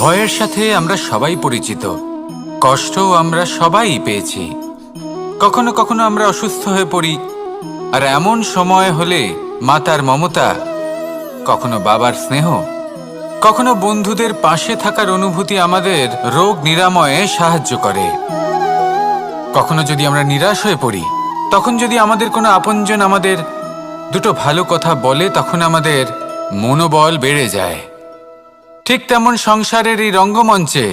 ভয়ের সাথে আমরা সবাই পরিচিত, কষ্টও আমরা সবাই পেয়েছি। কখনো কখনো আমরা অসুস্থ হয়ে পড়ি, আর এমন সময় হলে মাতার মমতা, কখনো বাবার স্নেহ, কখনো বন্ধুদের পাশে থাকার অনুভূতি আমাদের রোগ নিরাময়ে সাহায্য করে। কখনো যদি আমরা নিরাশ হয়ে পড়ি, তখন যদি আমাদের কোনো আপনজন আমাদের দুটো ভালো কথা বলে, তখন আমাদের মনোবল বেড়ে যায়। ঠিক তেমন সংসারের এই রঙ্গমঞ্চে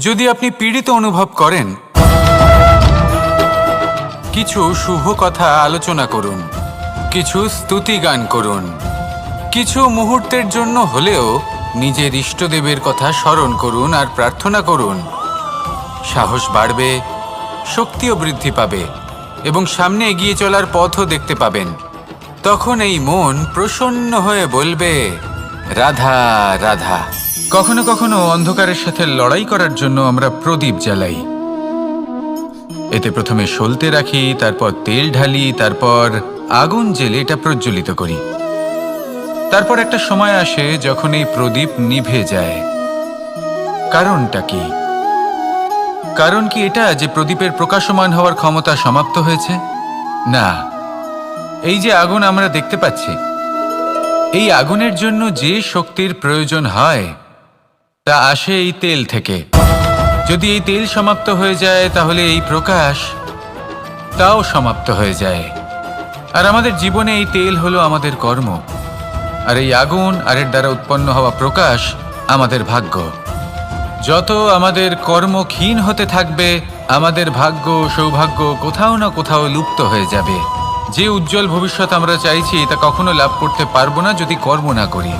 যদি আপনি পীড়িত অনুভব করেন, কিছু শুভ কথা আলোচনা করুন, কিছু স্তুতি গান করুন, কিছু মুহূর্তের জন্য হলেও নিজের ইষ্টদেবের কথা স্মরণ করুন আর প্রার্থনা করুন। সাহস বাড়বে, শক্তিও বৃদ্ধি পাবে এবং সামনে এগিয়ে চলার পথও দেখতে পাবেন। তখন এই মন প্রসন্ন হয়ে বলবে, রাধা রাধা। কখনো কখনো অন্ধকারের সাথে লড়াই করার জন্য আমরা প্রদীপ জ্বালাই। এতে প্রথমে সলতে রাখি, তারপর তেল ঢালি, তারপর আগুন জ্বেলে এটা প্রজ্বলিত করি। তারপর একটা সময় আসে যখন এই প্রদীপ নিভে যায়। কারণটা কি? কারণ কি এটা যে প্রদীপের প্রকাশমান হওয়ার ক্ষমতা সমাপ্ত হয়েছে? না, এই যে আগুন আমরা দেখতে পাচ্ছি, এই আগুনের জন্য যে শক্তির প্রয়োজন হয় তা আসে এই তেল থেকে। যদি এই তেল সমাপ্ত হয়ে যায়, তাহলে এই প্রকাশ তাও সমাপ্ত হয়ে যায়। আর আমাদের জীবনে এই তেল হলো আমাদের কর্ম, আর এই আগুন আর এর দ্বারা উৎপন্ন হওয়া প্রকাশ আমাদের ভাগ্য। যত আমাদের কর্ম ক্ষীণ হতে থাকবে, আমাদের ভাগ্য সৌভাগ্য কোথাও না কোথাও লুপ্ত হয়ে যাবে। যে উজ্জ্বল ভবিষ্যৎ আমরা চাইছি তা কখনো লাভ করতে পারবো না যদি কর্ম না করি।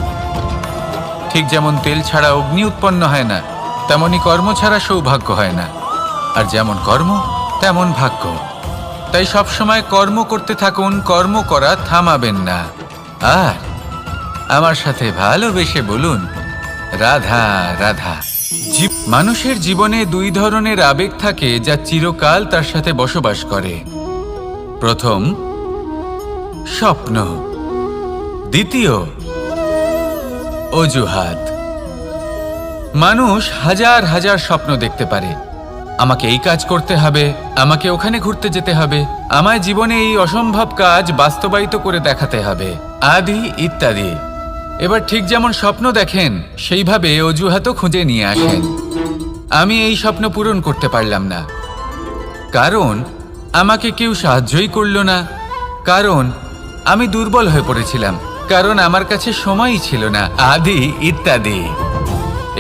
ঠিক যেমন তেল ছাড়া অগ্নি উৎপন্ন হয় না, তেমনি কর্ম ছাড়া সৌভাগ্য হয় না। আর যেমন কর্ম তেমন ভাগ্য। তাই সবসময় কর্ম করতে থাকুন, কর্ম করা থামাবেন না। আর আমার সাথে ভালোবেসে বলুন, রাধা রাধা। মানুষের জীবনে দুই ধরনের আবেগ থাকে যা চিরকাল তার সাথে বসবাস করে। প্রথম, স্বপ্ন। দ্বিতীয়, অজুহাত। মানুষ হাজার হাজার স্বপ্ন দেখতে পারে। আমাকে এই কাজ করতে হবে, আমাকে ওখানে ঘুরতে যেতে হবে, আমায় জীবনে এই অসম্ভব কাজ বাস্তবায়িত করে দেখাতে হবে, আদি ইত্যাদি। এবার ঠিক যেমন স্বপ্ন দেখেন, সেইভাবে অজুহাতও খুঁজে নিয়ে আসেন। আমি এই স্বপ্ন পূরণ করতে পারলাম না, কারণ আমাকে কেউ সাহায্যই করল না, কারণ আমি দুর্বল হয়ে পড়েছিলাম, কারণ আমার কাছে সময়ই ছিল না, আদি ইত্যাদি।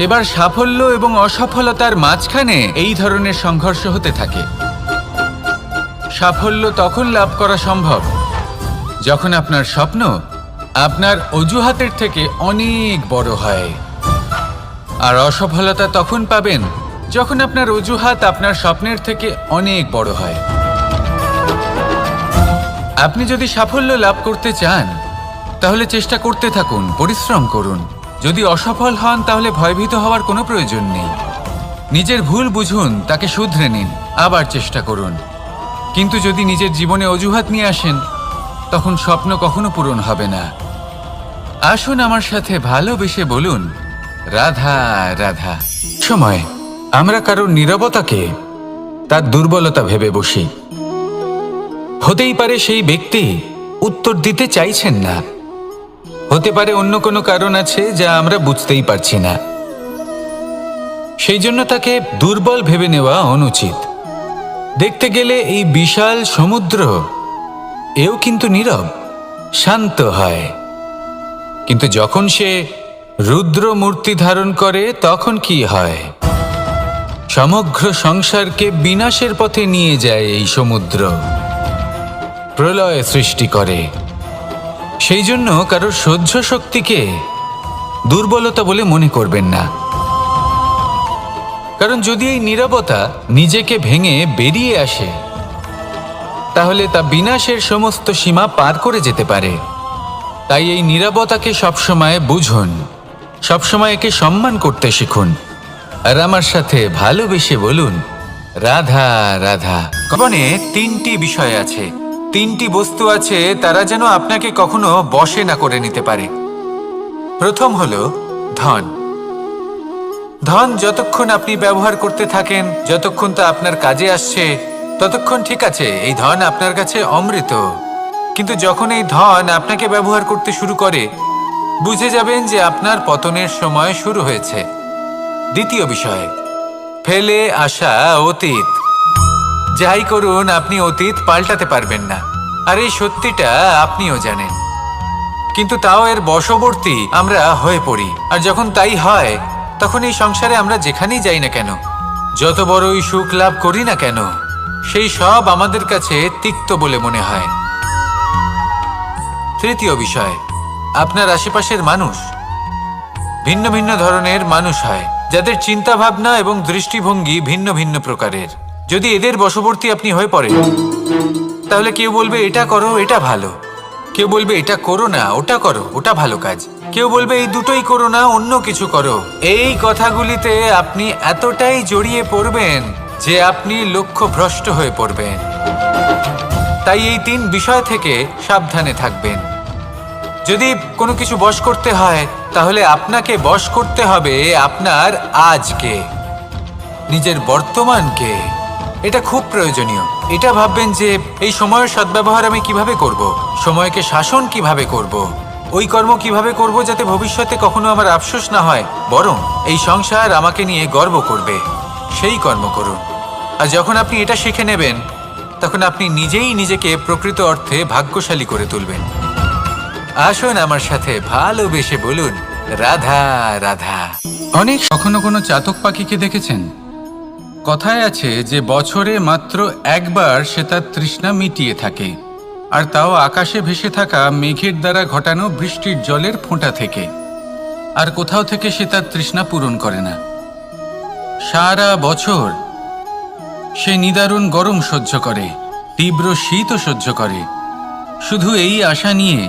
এবার সাফল্য এবং অসফলতার মাঝখানে এই ধরনের সংঘর্ষ হতে থাকে। সাফল্য তখন লাভ করা সম্ভব যখন আপনার স্বপ্ন আপনার অজুহাতের থেকে অনেক বড় হয়, আর অসফলতা তখন পাবেন যখন আপনার অজুহাত আপনার স্বপ্নের থেকে অনেক বড় হয়। আপনি যদি সাফল্য লাভ করতে চান, তাহলে চেষ্টা করতে থাকুন, পরিশ্রম করুন। যদি অসফল হন, তাহলে ভয়ভীত হওয়ার কোনো প্রয়োজন নেই। নিজের ভুল বুঝুন, তাকে শুধরে নিন, আবার চেষ্টা করুন। কিন্তু যদি নিজের জীবনে অজুহাত নিয়ে আসেন, তখন স্বপ্ন কখনো পূরণ হবে না। আসুন আমার সাথে ভালোবেসে বলুন, রাধা রাধা। সময় আমরা কারোর নীরবতাকে তার দুর্বলতা ভেবে বসি। হতেই পারে সেই ব্যক্তি উত্তর দিতে চাইছেন না, হতে পারে অন্য কোনো কারণ আছে যা আমরা বুঝতেই পারছি না। সেই জন্য তাকে দুর্বল ভেবে নেওয়া অনুচিত। দেখতে গেলে এই বিশাল সমুদ্র এও কিন্তু নীরব, শান্ত হয়। কিন্তু যখন সে রুদ্র মূর্তি ধারণ করে, তখন কি হয়? সমগ্র সংসারকে বিনাশের পথে নিয়ে যায় এই সমুদ্র, প্রলয় সৃষ্টি করে। সেই জন্য কারোর সহ্য শক্তিকে দুর্বলতা বলে মনে করবেন না, কারণ যদি এই নীরবতা নিজেকে ভেঙে বেরিয়ে আসে, তাহলে তা বিনাশের সমস্ত সীমা পার করে যেতে পারে। তাই এই নীরবতাকে সবসময় বুঝুন, সবসময় একে সম্মান করতে শিখুন, আর আমার সাথে ভালোবেসে বলুন, রাধা রাধা। জীবনে তিনটি বিষয় আছে, তিনটি বস্তু আছে, তারা যেন আপনাকে কখনো বশে না করে নিতে পারে। প্রথম হলো ধন। ধন যতক্ষণ আপনি ব্যবহার করতে থাকেন, যতক্ষণ তা আপনার কাজে আসছে, ততক্ষণ ঠিক আছে, এই ধন আপনার কাছে অমৃত। কিন্তু যখন এই ধন আপনাকে ব্যবহার করতে শুরু করে, বুঝে যাবেন যে আপনার পতনের সময় শুরু হয়েছে। দ্বিতীয় বিষয়, ফেলে আসা অতীত। যাই করুন, আপনি অতীত পাল্টাতে পারবেন না, আর এই সত্যিটা আপনিও জানেন। কিন্তু তাও এর বশবর্তী আমরা হয়ে পড়ি, আর যখন তাই হয়, তখন এই সংসারে আমরা যেখানেই যাই না কেন, যত বড়ই সুখ লাভ করি না কেন, সেই সব আমাদের কাছে তিক্ত বলে মনে হয়। তৃতীয় বিষয়, আপনার আশেপাশের মানুষ ভিন্ন ভিন্ন ধরনের মানুষ হয়, যাদের চিন্তা ভাবনা এবং দৃষ্টিভঙ্গি ভিন্ন ভিন্ন প্রকারের। যদি এদের বশবর্তী আপনি হয়ে পড়েন, তাহলে কেউ বলবে এটা করো, এটা ভালো। কেউ বলবে এটা করো না, ওটা করো, ওটা ভালো কাজ। কেউ বলবে এই দুটোই করো না, অন্য কিছু করো। এই কথাগুলিতে আপনি এতটাই জড়িয়ে পড়বেন যে আপনি লক্ষ্যভ্রষ্ট হয়ে পড়বেন। তাই এই 3 বিষয় থেকে সাবধানে থাকবেন। যদি কোনো কিছু বশ করতে হয়, তাহলে আপনাকে বশ করতে হবে আপনার আজকে, নিজের বর্তমানকে। এটা খুব প্রয়োজনীয়। এটা ভাববেন যে এই সময়ের সদ্ব্যবহার আমি কিভাবে করব, সময়কে শাসন কিভাবে করব, ওই কর্ম কিভাবে করব যাতে ভবিষ্যতে কখনো আমার আফসোস না হয়, বরং এই সংসার আমাকে নিয়ে গর্ব করবে, সেই কর্ম করুন। আর যখন আপনি এটা শিখে নেবেন, তখন আপনি নিজেই নিজেকে প্রকৃত অর্থে ভাগ্যশালী করে তুলবেন। আসুন আমার সাথে ভালোবেসে বলুন, রাধা রাধা। অনেক কখনো কোনো চাতক পাখিকে দেখেছেন? কথায় আছে যে বছরে মাত্র একবার সে তার তৃষ্ণা মিটিয়ে থাকে, আর তাও আকাশে ভেসে থাকা মেঘের দ্বারা ঘটানো বৃষ্টির জলের ফোঁটা থেকে। আর কোথাও থেকে সে তার তৃষ্ণা পূরণ করে না। সারা বছর সে নিদারুণ গরম সহ্য করে, তীব্র শীতও সহ্য করে, শুধু এই আশা নিয়ে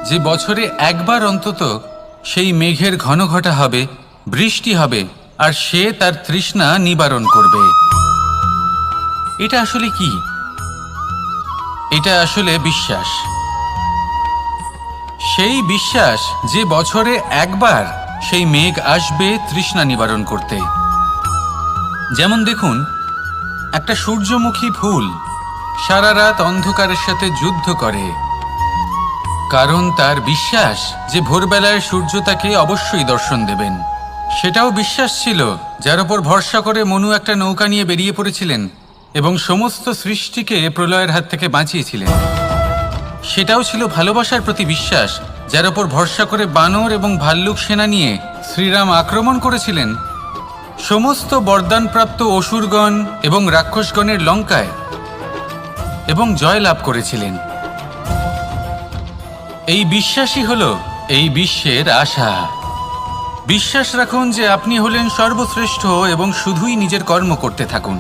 যে বছরে একবার অন্তত সেই মেঘের ঘন ঘটা হবে, বৃষ্টি হবে, আর সে তার তৃষ্ণা নিবারণ করবে। এটা আসলে কি? এটা আসলে বিশ্বাস। সেই বিশ্বাস যে বছরে একবার সেই মেঘ আসবে তৃষ্ণা নিবারণ করতে। যেমন দেখুন, একটা সূর্যমুখী ফুল সারা রাত অন্ধকারের সাথে যুদ্ধ করে, কারণ তার বিশ্বাস যে ভোরবেলায় সূর্য তাকে অবশ্যই দর্শন দেবেন। সেটাও বিশ্বাস ছিল যার উপর ভরসা করে মনু একটা নৌকা নিয়ে বেরিয়ে পড়েছিলেন এবং সমস্ত সৃষ্টিকে প্রলয়ের হাত থেকে বাঁচিয়েছিলেন। সেটাও ছিল ভালোবাসার প্রতি বিশ্বাস, যার উপর ভরসা করে বানর এবং ভাল্লুক সেনা নিয়ে শ্রীরাম আক্রমণ করেছিলেন সমস্ত বরদানপ্রাপ্ত অসুরগণ এবং রাক্ষসগণের লঙ্কায়, এবং জয় লাভ করেছিলেন। এই বিশ্বাসই হলো এই বিশ্বের আশা। বিশ্বাস রাখুন যে আপনি হলেন সর্বশ্রেষ্ঠ এবং শুধুই নিজের কর্ম করতে থাকুন।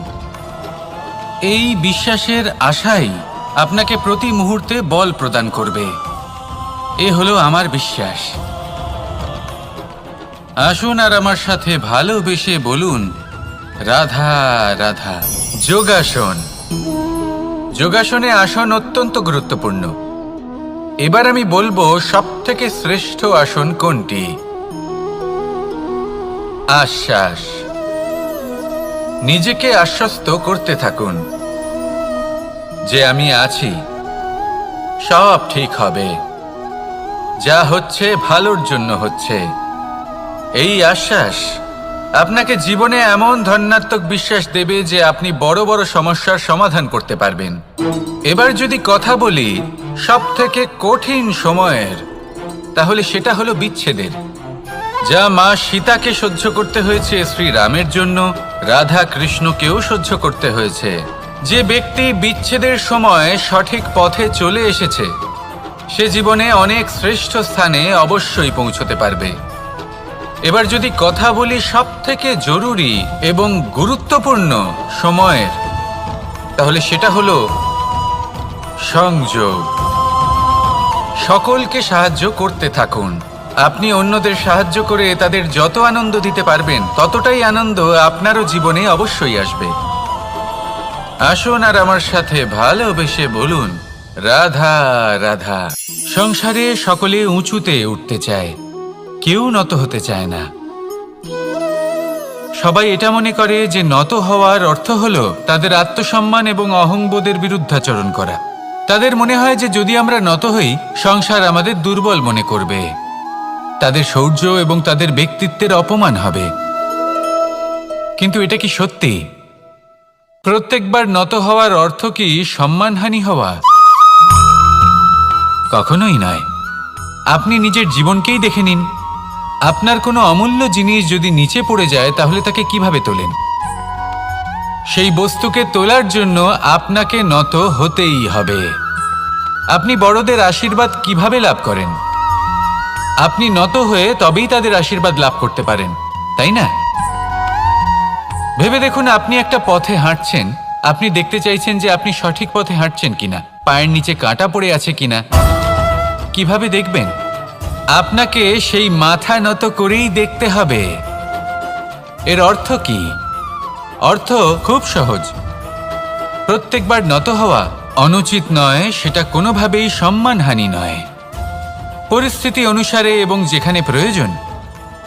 এই বিশ্বাসের আশাই আপনাকে প্রতি মুহূর্তে বল প্রদান করবে। এ হলো আমার বিশ্বাস। আসুন আর আমার সাথে ভালোবেসে বলুন, রাধা রাধা। যোগাসন। যোগাসনে আসন অত্যন্ত গুরুত্বপূর্ণ। এবার আমি বলবো সবথেকে শ্রেষ্ঠ আসন কোনটি। আশ্বাস। নিজেকে আশ্বস্ত করতে থাকুন যে আমি আছি, সব ঠিক হবে, যা হচ্ছে ভালোর জন্য হচ্ছে। এই আশ্বাস আপনাকে জীবনে এমন ধন্যাত্মক বিশ্বাস দেবে যে আপনি বড় বড় সমস্যার সমাধান করতে পারবেন। এবার যদি কথা বলি সবথেকে কঠিন সময়ের, তাহলে সেটা হলো বিচ্ছেদের। যা মা সীতাকে সহ্য করতে হয়েছে শ্রীরামের জন্য, রাধা কৃষ্ণকেও সহ্য করতে হয়েছে। যে ব্যক্তি বিচ্ছেদের সময় সঠিক পথে চলে এসেছে, সে জীবনে অনেক শ্রেষ্ঠ স্থানে অবশ্যই পৌঁছতে পারবে। এবার যদি কথা বলি সবথেকে জরুরি এবং গুরুত্বপূর্ণ সময়ের, তাহলে সেটা হলো সংযোগ। সকলকে সাহায্য করতে থাকুন। আপনি অন্যদের সাহায্য করে তাদের যত আনন্দ দিতে পারবেন, ততটাই আনন্দ আপনারও জীবনে অবশ্যই আসবে। আসুন আর আমার সাথে ভালোবেসে বলুন, রাধা রাধা। সংসারে সকলে উঁচুতে উঠতে চায়, কেউ নত হতে চায় না। সবাই এটা মনে করে যে নত হওয়ার অর্থ হলো তাদের আত্মসম্মান এবং অহংবোধের বিরুদ্ধাচরণ করা। তাদের মনে হয় যে যদি আমরা নত হই, সংসার আমাদের দুর্বল মনে করবে, তাদের শৌর্য এবং তাদের ব্যক্তিত্বের অপমান হবে। কিন্তু এটা কি সত্যি? প্রত্যেকবার নত হওয়ার অর্থ কি সম্মানহানি হওয়া? কখনোই নয়। আপনি নিজের জীবনকেই দেখে নিন। আপনার কোনো অমূল্য জিনিস যদি নিচে পড়ে যায় তাহলে তাকে কিভাবে তোলেন? সেই বস্তুকে তোলার জন্য আপনাকে নত হতেই হবে। আপনি বড়দের আশীর্বাদ কিভাবে লাভ করেন? আপনি নত হয়ে তবেই তাদের আশীর্বাদ লাভ করতে পারেন, তাই না? ভেবে দেখুন, আপনি একটা পথে হাঁটছেন, আপনি দেখতে চাইছেন যে আপনি সঠিক পথে হাঁটছেন কিনা, পায়ের নিচে কাঁটা পড়ে আছে কিনা। কিভাবে দেখবেন? আপনাকে সেই মাথা নত করেই দেখতে হবে। এর অর্থ কি? অর্থ খুব সহজ। প্রত্যেকবার নত হওয়া অনুচিত নয়, সেটা কোনোভাবেই সম্মানহানি নয়। পরিস্থিতি অনুসারে এবং যেখানে প্রয়োজন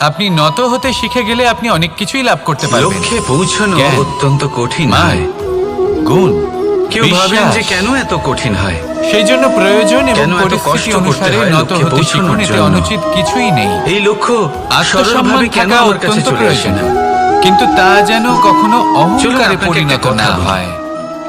আপনি নত হতে শিখে গেলে আপনি অনেক কিছুই লাভ করতে পারবেন। লক্ষ্যে পৌঁছানো অত্যন্ত কঠিন হয়। গুণ, কেউ ভাবেন যে কেন এত কঠিন হয়? সেই জন্য প্রয়োজন এবং পরিস্থিতি অনুসারে নত হতে শিখুন। এতে অনুচিত কিছুই নেই। এই লক্ষ্য আত্মসম্মান কেন থাকা আমার কাছে অত্যন্ত চলে আসে প্রয়োজন, না? কিন্তু তা যেন কখনো অহংকারে আপনাকে পরিণত একটা কথা না বলি। হয়।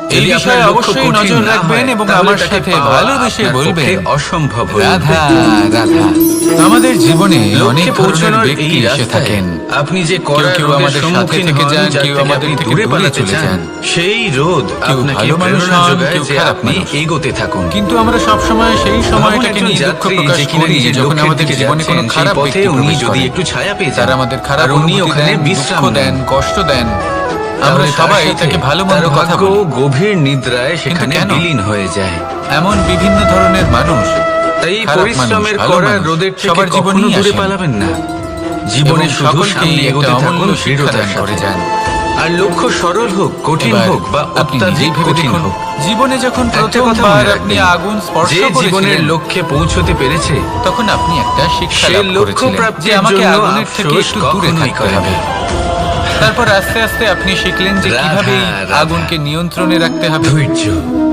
এই যদি বিষয়ে আপনার লক্ষ্য অবশ্যই কঠিন নজর না রাখবেন হয়, এবং তাহলে আমার তাকে সাথে পাওয়া ভালোবেসে আপনার বলবেন, পক্ষে অসম্ভব হয়ে রাধা উঠবে। রাধা। আমাদের জীবনে অনেক লক্ষ্যে ধরনের পৌঁছানোর ব্যক্তি এই এসে রাস্তায় থাকেন। আপনি যে কেউ কড়া কেউ রোদের আমাদের সাথে সম্মুখীন থেকে হন, যান, যার কেউ থেকে আমাদের আপনি থেকে দূরে দূরে পালাতে চলে চান, যান। সেই রোদ কেউ আপনাকে ভালো মানুষ প্রেরণা হন, যোগায় কেউ যে খারাপ আপনি মানুষ। এগোতে থাকুন। কিন্তু আমরা সবসময় সেই সময়টাকে ভাবুন নিয়ে একজন দুঃখ যাত্রী প্রকাশ যে কিনা করি নিজের যখন লক্ষ্যের আমাদের দিকে জীবনে কোনো যাচ্ছেন, সেই খারাপ পথে ব্যক্তি উনি প্রবেশ যদি করেন। একটু ছায়া পেয়ে যান, তারা আমাদের খারাপ আর উনি অনুভূতি ওখানে দেন, বিশ্রাম দুঃখ নেন, দেন, কষ্ট দেন। আমরা তাহলে তার সবাই সাথে তাকে ভালো মন্দ তার কথা ভাগ্য বলি। গভীর নিদ্রায় সেখানে কেন? বিলীন হয়ে যায়। এমন বিভিন্ন ধরনের মানুষ, তাই এই খারাপ পরিশ্রমের মানুষ, ভালো কড়া মানুষ, রোদের থেকে সবার কখনো জীবনেই দূরে আসেন। পালাবেন না। জীবনে এবং শুধু সকলকেই সামনে একটা এগোতে থাকুন, অমূল্য শিক্ষা দৃঢ়তার দান করে সাথে। যান। আর লক্ষ্য সরল হোক, কঠিন এবার হোক বা আপনি অত্যাধিক নিজেই ভেবে কঠিন দেখুন, হোক, জীবনে যখন একটা কথা প্রথমবার মনে আপনি রাখবেন, আগুন স্পর্শ যে জীবনের করেছিলেন, লক্ষ্যে পৌঁছতে পেরেছে, তখন আপনি একটা শিক্ষা সে লাভ লক্ষ্য করেছিলেন যে প্রাপ্তির আমাকে জন্য আগুনের থেকে আফসোস একটু দূরে কখনোই থাকতে করে হবে। না। তারপর আস্তে আস্তে আপনি শিখলেন যে রাধা, কিভাবে এই রাধা। আগুনকে নিয়ন্ত্রণে রাখতে হবে। ধৈর্য,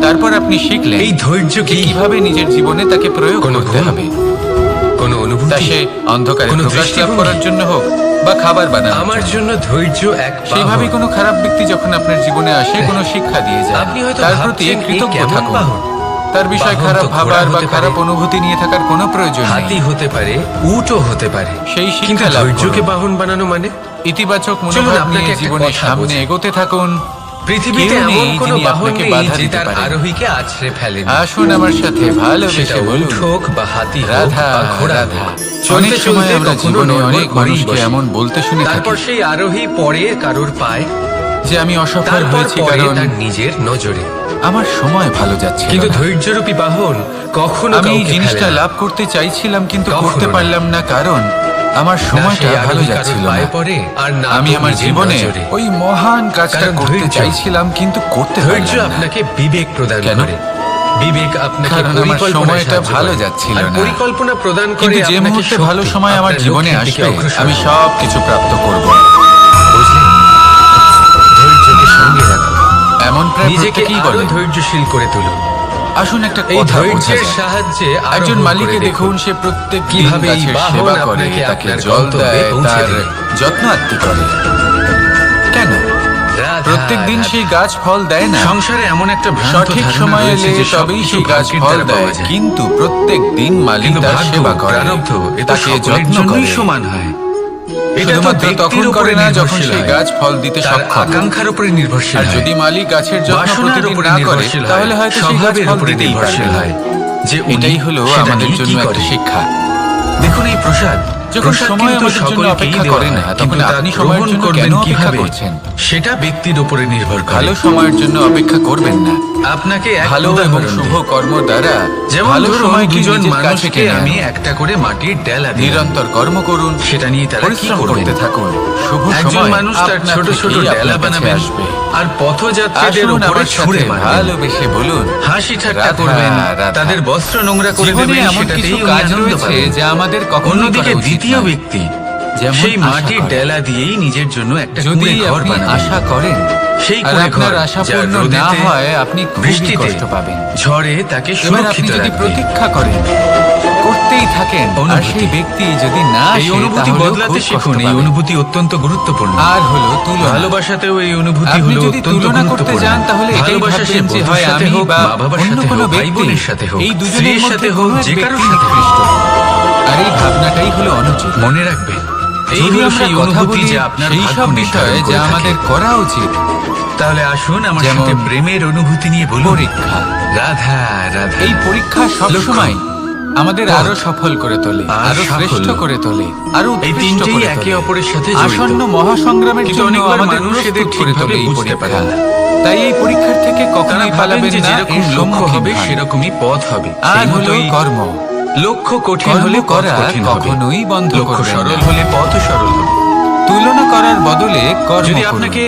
তারপর আপনি শিখলেন এই ধৈর্য যে কি কিভাবে নিজের জীবনে তাকে প্রয়োগ কোনো করতে গুণ? হবে। কোনো তা অনুভূতি, সে অন্ধকারে কোনো প্রকাশ লাভ দৃষ্টিভঙ্গি? করার জন্য হোক বা খাবার বানানোর আমার জন্য। জন্য ধৈর্য এক সেইভাবে বাহন। কোনো খারাপ ব্যক্তি যখন আপনার জীবনে আসে কোনো শিক্ষা দিয়ে যায়, আপনি হয়তো তার প্রতি ভাবছেন, কৃতজ্ঞ এই কেমন থাকুন। বাহন? তার বিষয়ে বাহন খারাপ তো ঘোড়া ভাবার বা হতে খারাপ পারে, অনুভূতি নিয়ে থাকার কোনো প্রয়োজন হাতি নেই। হতে পারে, উটও হতে পারে, সেই কিন্তু শিক্ষা লাভ ধৈর্যকে করুন। বাহন বানানো মানে ইতিবাচক চলুন মনোভাব আপনাকে নিয়ে একটা জীবনে কথা সামনে বোঝাই। এগোতে থাকুন। পৃথিবীতে কেউ নেই এমন কোনো যিনি বাহন আপনাকে নেই বাধা যে দিতে তার পারে। আরোহীকে আছড়ে ফেলেন। আসুন আমার সাথে সেটা ভালোবেসে বলুন, উট হোক বা হাতি হোক রাধা বা ঘোড়া রাধা। হোক। অনেক চলতে সময় চলতে আমরা কখনো জীবনে নড়বড় অনেক করেই মানুষকে বসি। এমন বলতে শুনে থাকি তারপর সেই আরোহী পড়ে কারোর পায়, যে আমি অসফল তারপর হয়েছি পরে কারণ তার নিজের নজরে। আমার সময় ভালো যাচ্ছে কিন্তু না। ধৈর্যরূপী বাহন কখনো আমি এই কাউকে জিনিসটা ফেলে না। লাভ করতে চাইছিলাম কিন্তু কখনো করতে না। পারলাম না কারণ আমার না সময়টা সেই ভালো আরোহী কারোর যাচ্ছিল পায়ে না। পড়ে, আর না আমি তো আমার নিজের জীবনে নজরে। ওই মহান কাজটা কারণ করতে ধৈর্য- চাইছিলাম কিন্তু করতে ধৈর্য পারলাম না। আপনাকে বিবেক প্রদান কেন? করে। বিবেক আপনাকে কারণ আমার পরিকল্পনায় সময়টা সাহায্য ভালো করে। যাচ্ছিল আর না। পরিকল্পনা প্রদান করে কিন্তু যে আপনাকে মুহূর্তে শক্তি, ভালো সময় আমার আপনার জীবনে লক্ষ্যের দিকে আসবে অগ্রসর আমি হন। সব কিছু প্রাপ্ত করব। বুঝলেন? ধৈর্যকে সঙ্গে রাখুন, এমন প্রায় নিজেকে প্রত্যেকেই আরো বলে। ধৈর্যশীল করে তুলুন। আসুন একটা এই কথা বোঝা ধৈর্যের যায়। সাহায্যে একজন আরোহণ মালিকে করে দেখুন, সে প্রত্যেক দিন কিভাবে এই গাছের বাহন সেবা করে, আপনাকে তাকে আপনার জল গন্তব্যে দেয়, পৌঁছে তার দেবে। যত্ন আত্তি করে। কেন? রাধা, প্রত্যেক দিন রাধা। সেই গাছ ফল দেয় না। সংসারে এমন একটা ভ্রান্ত সঠিক ধারণা সময় রয়েছে এলে যে তবেই সবকিছু সেই গাছ ভাগ্যের ফল দ্বারা পাওয়া দেয়, যায়। কিন্তু প্রত্যেক দিন মালিক কিন্তু তার ভাগ্য, সেবা করে, প্রারব্ধ এ তো তাকে সকলের যত্ন জন্যই করে। সমান হয়। এটা তো শুধুমাত্র ব্যক্তির তখন উপরে করে না যখন নির্ভরশীল সেই হয়। গাছ ফল দিতে তার সক্ষম। আকাঙ্ক্ষার উপরে নির্ভরশীল আর হয়। যদি মালিক গাছের যত্ন বাসনার প্রতিদিন উপরে না করে নির্ভরশীল হয়। তাহলে হয়তো সেই গাছ স্বভাবের ফল উপরে দিতেই নির্ভরশীল পারবে না। হয়। যে উনি এটাই হলো সেটা আমাদের নিয়ে জন্য কি একটা করে। শিক্ষা। দেখুন এই প্রসাদ, যখন প্রসাদ সময় কিন্তু আমাদের জন্য সকলকেই অপেক্ষা দেওয়া করে না, হয়, তখন কিন্তু তা আপনি সময়ের গ্রহণ জন্য করবেন কেন অপেক্ষা কিভাবে, করছেন? সেটা ব্যক্তির উপরে নির্ভর করে। ভালো সময়ের জন্য অপেক্ষা করবেন না। আপনাকে এক ভালো এবং উদাহরণ শুভ দিই। কর্ম দ্বারা যেমন ভালো ধরুন সময়কে দুজন নিজের কাছে মানুষকে টেনে আমি আনুন। একটা করে মাটির ডেলা দিলাম। নিরন্তর কর্ম করুন, সেটা নিয়ে তারা কি পরিশ্রম করবেন? করতে থাকুন। শুভ একজন সময় মানুষ তার আপনা ছোট ছোট থেকেই ডেলা আপনার কাছে বানাবেন আসবে। আর পথযাত্রীদের আসুন উপরে আমার ছুঁড়ে সাথে মারবেন। ভালোবেসে বলুন, হাসি ঠাট্টা রাধা, করবেন, রাধা। তাদের বস্ত্র নোংরা করে জীবনে দেবেন, এমন কিছু সেটাতেই উনি কাজ আনন্দ রয়েছে পাবেন। যা আমাদের কখনোই অন্যদিকে করা উচিত দ্বিতীয় নয়। ব্যক্তি যেমন সেই আশা মাটির করেন। ডেলা দিয়েই নিজের জন্য একটা যদি কুঁড়ে ঘর আপনি বানাবেন। আশা করেন সেই আর কুঁড়ে আপনার ঘর আশা যা পূর্ণ না রোদেতে, হয়, আপনি খুবই বৃষ্টিতে, কষ্ট পাবেন। ঝড়ে তাকে এবার আপনি সুরক্ষিত যদি রাখবে। প্রতীক্ষা করেন, করতেই থাকেন, আর অনুভূতি। সেই ব্যক্তি যদি না এই আসে, অনুভূতি তাহলেও বদলাতে খুব শিখুন। কষ্ট এই পাবেন। অনুভূতি অত্যন্ত গুরুত্বপূর্ণ। আর হলো তুলনা। ভালোবাসাতেও এই অনুভূতি আপনি হলো যদি অত্যন্ত তুলনা করতে গুরুত্বপূর্ণ। যান, তাহলে এটাই ভালোবাসা সে ভাববেন যে বন্ধুর হয় সাথে আমি হোক, বা মা বাবার অন্য সাথে কোনো হোক, ভাই ব্যক্তি, বোনের সাথে হোক, এই দুজনের স্ত্রীর মধ্যে সাথে হোক, কোনো এক যে কারোর ব্যক্তি সাথে হোক। নিকৃষ্ট। আর এই ভাবনাটাই হলো অনুচিত। মনে রাখবেন, এই যদি হলো আমরা সেই কথা অনুভূতি বলি যা আপনার সেই ভাগ্য সব নির্ধারণ বিষয়ে করে যা থাকে। আমাদের করা উচিত, তাহলে আসুন আমার যেমন সাথে প্রেমের অনুভূতি নিয়ে বলুন। পরীক্ষা। রাধা রাধা। এই পরীক্ষা সবসময় আমাদের পথ। আরো সফল করে তোলে, আর আরো সাফল্য। শ্রেষ্ঠ করে তোলে, আরো এই উৎকৃষ্ট তিনটেই করে একে তোলে। অপরের সাথে জড়িত। আসন্ন মহাসংগ্রামের কিন্তু জন্য অনেকবার আমাদের মানুষ এদের প্রস্তুত করে ঠিকভাবে তোলে এই বুঝতে পরীক্ষা। পারেন না। তাই এই পরীক্ষার থেকে তারা কখনোই ভাবেন পালাবেন যে না, যেরকম এর লক্ষ্য সম্মুখীন হবে হন। সেরকমই পথ হবে। আর সেই হলো মতোই কর্ম। লক্ষ্য কঠিন কর্ম হলে পথ করা কঠিন হবে। কখনোই বন্ধ লক্ষ্য করবেন সরল না। হলে পথও সরল হবে। তুলনা করার বদলে কর্ম যদি করুন। আপনাকে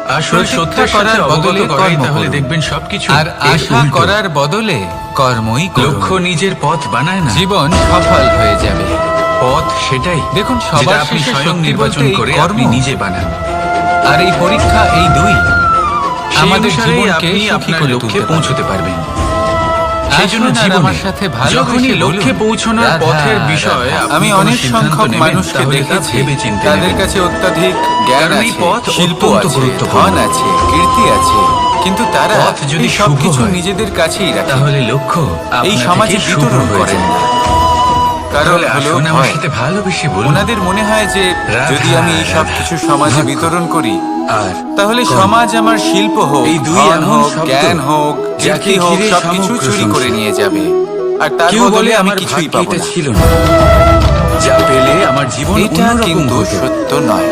আসল প্রতীক্ষা সত্যের সাথে করার অবগত বদলে করাই, কর্ম তাহলে করুন। দেখবেন সবকিছু আর এর আশা উল্টো। করার বদলে কর্মই করুন। লক্ষ্য নিজের পথ বানায় না, জীবন সফল হয়ে যাবে। পথ সেটাই। দেখুন, যেটা সবার আপনি শেষে স্বয়ং সত্যি নির্বাচন বলতে এই করে কর্ম। আপনি নিজে বানান। আর এই পরীক্ষা, এই দুই সেই আমাদের অনুসারেই জীবনকে আপনি সুখী আপনার করে লক্ষ্যে তুলতে পারে। পৌঁছতে পারবেন। সেই আসুন জন্য আর জীবনে আমার সাথে ভালোবেসে যখনই বলুন, লক্ষ্যে পৌঁছানোর রাধা, পথের বিষয়ে রাধা। আপনি আমি কোনো অনেক সিদ্ধান্ত সংখ্যক নেবেন, মানুষকে তাহলে তা দেখেছি, ভেবেচিন্তে তাদের নেবেন। কাছে অত্যাধিক জ্ঞান কারণ এই আছে, পথ শিল্প অত্যন্ত আছে, গুরুত্বপূর্ণ। ধন আছে, কীর্তি আছে, কিন্তু তারা পথ যদি এই শুভ সবকিছু হয়, নিজেদের কাছেই রাখে, তাহলে লক্ষ্য এই আপনা সমাজে থেকেই শুভ বিতরণ হয়ে করেন যায়। না। কারণ তাহলে হলো আসুন আমার ভয়। সাথে ভালোবেসে বলুন। ওনাদের মনে হয় যে রাধা, যদি আমি এই সব রাধা। কিছু সমাজে বিতরণ করি, আর তাহলে কর্ম। সমাজ আমার শিল্প হোক, এই দুই ধন এমন হোক, শব্দ, জ্ঞান হোক, যাকে কীর্তি হোক, ঘিরে সবকিছু সমগ্র চুরি করে সংসার। নিয়ে যাবে। আর তার কেউ বদলে বলে আমি আমার কিছুই ভাগ্যে পাবো এটা না। ছিল না, যা পেলে আমার জীবন এটা অন্যরকম কিন্তু হতো। সত্য নয়।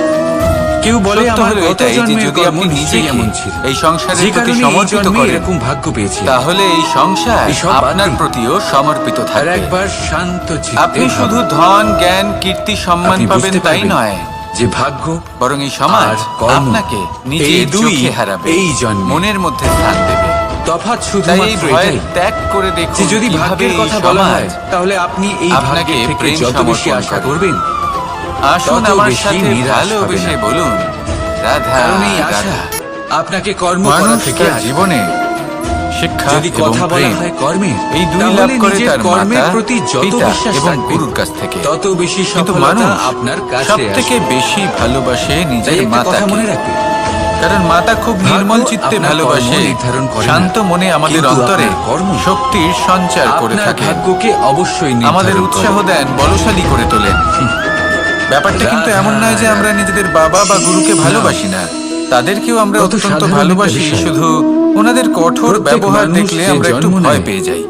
কেউ বলে সত্য আমার হলো গত এটাই যে জন্মের যদি কর্ম আপনি নিশ্চয়ই নিজেকে এমন ছিল, এই সংসারের যে প্রতি কারণে এই সমর্পিত জন্মে করেন, এরকম ভাগ্য পেয়েছি। তাহলে এই সংসার এসব বাদ আপনার দিন। প্রতিও সমর্পিত আর থাকবে। একবার শান্ত চিত্তে আপনি ভাবুন। শুধু ধন, জ্ঞান, কীর্তি, সম্মান আপনি পাবেন বুঝতে তাই পারবেন নয়, যে ভাগ্য বরং এই সমাজ আর কর্ম, আপনাকে নিজের এই দুই চোখে হারাবে, এই জন্মে। মনের মধ্যে স্থান দেবে। তফাৎ তাই এই শুধুমাত্র ভয় এটাই ত্যাগ করে দেখুন যে যদি কিভাবে ভাগ্যের এই কথা বলা হয়, সমাজ তাহলে আপনি এই আপনাকে ভাগ্যের থেকে প্রেম যত বেশি সমর্পণ আশা করে। করবেন, আসুন তত আমার বেশি সাথে নিরাশ ভালোবেসে হবে না। বলুন, রাধা, কারণ এই আশা রাধা। আপনাকে কর্ম করা মানুষ থেকে তার আটকায়। জীবনে শিক্ষা যদি এবং কথা বলা প্রেম হয় কর্মের, এই দুই তাহলে লাভ করে নিজের তার কর্মের মাতা, প্রতি যত পিতা বিশ্বাস এবং রাখবেন, গুরুর কাছ থেকে, তত বেশি কিন্তু সফলতা মানুষ আপনার কাছে সব থেকে আসবে। বেশি ভালোবাসে তাই নিজের একটা কথা মাতাকে। মনে রাখবেন, কারণ মাতা খুব ভাগ্য নির্মল চিত্তে আপনার ভালোবাসে, কর্ম নির্ধারণ করে না, শান্ত মনে আমাদের কিন্তু অন্তরে আপনার কর্ম শক্তির সঞ্চার করে আপনার থাকে, ভাগ্যকে অবশ্যই নির্ধারণ আমাদের করে। উৎসাহ দেন, বলশালী করে তোলেন। ব্যাপারটা কিন্তু রাধা, এমন নয় যে আমরা নিজেদের বাবা বা গুরুকে ভালোবাসি না, তাদেরকেও আমরা কত অত্যন্ত সাধারণ ভালোবাসি, একটা বিষয়। শুধু ওনাদের কঠোর প্রত্যেক ব্যবহার মানুষ দেখলে যে আমরা একটু জন্ম ভয় নেয়, পেয়ে যাই।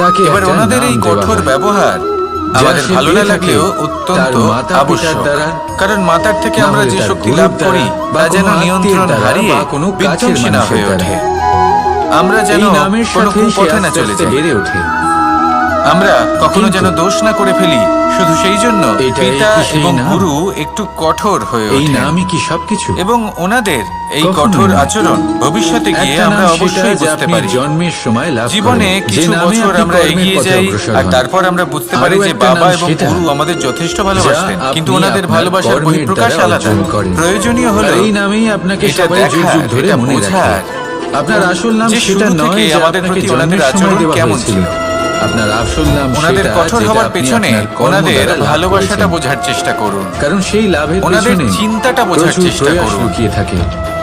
তাকে এবার একটা ওনাদের এই নাম দেওয়া কঠোর হয়। ব্যবহার যা আমাদের সে ভালো পেয়ে না থাকে লাগলেও অত্যন্ত তার মাতা-পিতার আবশ্যক। দ্বারা, কারণ মাতার থেকে না আমরা হলে যে তার শক্তি গুরুর লাভ দ্বারা, করি বা তা যেন কোনো নিয়ন্ত্রণ আত্মীয়ের দ্বারা, হারিয়ে বা কোনো কাছের বিধ্বংসী না মানুষের হয়ে দ্বারা। ওঠে। আমরা যেন এই নামের কোনো সাথে সে কুপথে না আস্তে চলে আস্তে যাই, বেড়ে ওঠে। আমরা কখনো কিন্তু যেন দোষ না করে ফেলি, শুধু সেই জন্য এটাই পিতা কি সেই এবং নাম? গুরু একটু কঠোর হয়ে এই ওঠে, নামই কি সবকিছু? এবং ওনাদের এই কখনোই কঠোর নয়। আচরণ ভবিষ্যতে গিয়ে একটা আমরা নাম অবশ্যই সেটা যে বুঝতে আপনি পারি। জন্মের সময় লাভ জীবনে করেন, যে কিছু নামে বছর আপনি আমরা কর্মের এগিয়ে পথে যাই, অগ্রসর আর হন। তারপর আমরা বুঝতে আরো পারি যে একটা বাবা নাম এবং সেটা, গুরু আমাদের যথেষ্ট যা ভালোবাসতেন, আপনি কিন্তু ওনাদের আপনার ভালোবাসার কর্মের বহিঃপ্রকাশ দ্বারা আলাদা। অর্জন করেন। প্রয়োজনীয় হলো আর এই নামেই আপনাকে এটা সবাই যুগ দেখার, যুগ ধরে এটা মনে বোঝার রাখে। আপনার আসল নাম যে সেটা শুরু নয় থেকে যে আমাদের আপনাকে প্রতি ওনাদের জন্মের সময় আচরণ দেওয়া কেমন হয়েছিল। ছিল। আপনার আসল নাম ওনাদের সেটা কঠোর যেটা হবার আপনি পেছনে আপনার কর্ম ওনাদের দ্বারা লাভ ভালোবাসাটা করেছেন। বোঝার চেষ্টা করুন, কারণ সেই লাভের ওনাদের পেছনে চিন্তাটা বোঝার প্রচুর চেষ্টা প্রয়াস করুন। লুকিয়ে থাকে,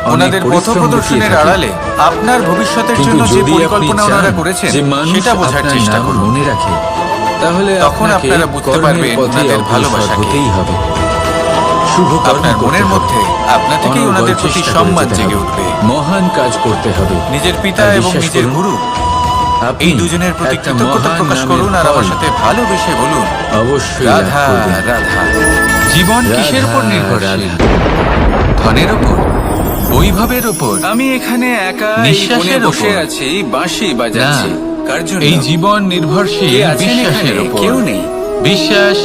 ওনাদের অনেক পথ পরিশ্রম প্রদর্শনের লুকিয়ে থাকে। আড়ালে আপনার ভবিষ্যতের কিন্তু জন্য যে যদি পরিকল্পনা আপনি ওনারা চান করেছেন যে মানুষ সেটা বোঝার আপনার চেষ্টা নাম করুন, মনে রাখে, তাহলে তখন আপনাকে আপনারা বুঝতে কর্মের পারবেন পথে ওনাদের অগ্রসর ভালোবাসাকে। হতেই হবে। শুভ কর্ম আপনার করতে মনের হবে। মধ্যে আপনা থেকেই অনর্গল ওনাদের প্রতি চেষ্টা করে সম্মান যেতে জেগে হবে। উঠবে। মহান কাজ করতে হবে। নিজের পিতা আর এবং বিশ্বাস নিজের করুন, গুরু আপনি এই দুজনের প্রতি একটা কৃতজ্ঞতা মহান প্রকাশ নামের করুন, আর আমার ফল সাথে ভালোবেসে বলুন, অবশ্যই লাভ রাধা, করবেন। রাধা। জীবন কিসের উপর রাধা, নির্ভরশীল? রাধা। ধনের উপর, বৈভবের উপর, আমি এখানে একা এই নিঃশ্বাসের কোণে বসে ওপর। আছি, বাঁশি বাজাচ্ছি। কার জন্য? এই জীবন নির্ভরশীল কে আছেন বিশ্বাসের এখানে? উপর। কেউ নেই। বিশ্বাস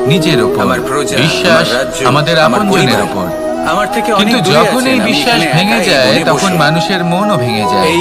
নিজের উপর, আমার প্রজা, বিশ্বাস আমার রাজ্য, আমাদের আমার আপনজনের পরিবার। উপর। আমার থেকে অনেক কিন্তু দূরে যখন আছেন, এই আমি বিশ্বাস এখানে ভেঙে একা এই যায়, কোণে তখন বসে। মানুষের মনও ভেঙে যায়। এই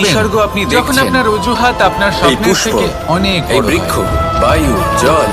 ভাবেন নিসর্গ আপনি যখন দেখছেন। আপনার অজুহাত আপনার এই স্বপ্নের পুষ্প, থেকে অনেক এই বড় বৃক্ষ, হয়। বায়ু, জল,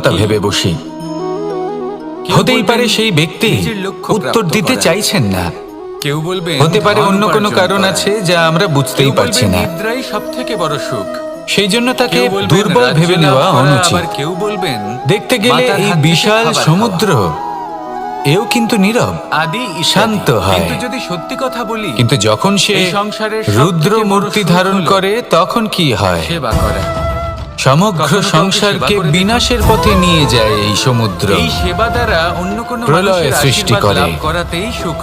দুর্বলতা ভেবে বসি। হতেই পারে সেই ব্যক্তি উত্তর দিতে চাইছেন না, কেউ বলবে হতে পারে অন্য কোনো কারণ আছে যা আমরা বুঝতেই পারছি না। নিদ্রাই সব থেকে বড় সুখ। সেই জন্য তাকে কেউ বলবেন দুর্বল ভেবে রাজ্য নেওয়া লাভ করা, অনুচিত। আবার কেউ বলবেন দেখতে গেলে মাতার এই হাত থেকে বিশাল খাবার সমুদ্র এও কিন্তু নীরব, আদি ইত্যাদি। শান্ত হয়। কিন্তু যদি সত্যি কথা বলি, কিন্তু যখন সে এই সংসারের সবথেকে রুদ্র বড় মূর্তি সুখ ধারণ হলো করে তখন কি হয়? সেবা করা। সমগ্র কখনো কাউকে সংসারকে সেবা করে বিনাশের পথে নিয়ে যায় এই সমুদ্র। এই সেবা দ্বারা অন্য কোনো প্রলয় মানুষের সৃষ্টি আশীর্বাদ করে। লাভ করাতেই সুখ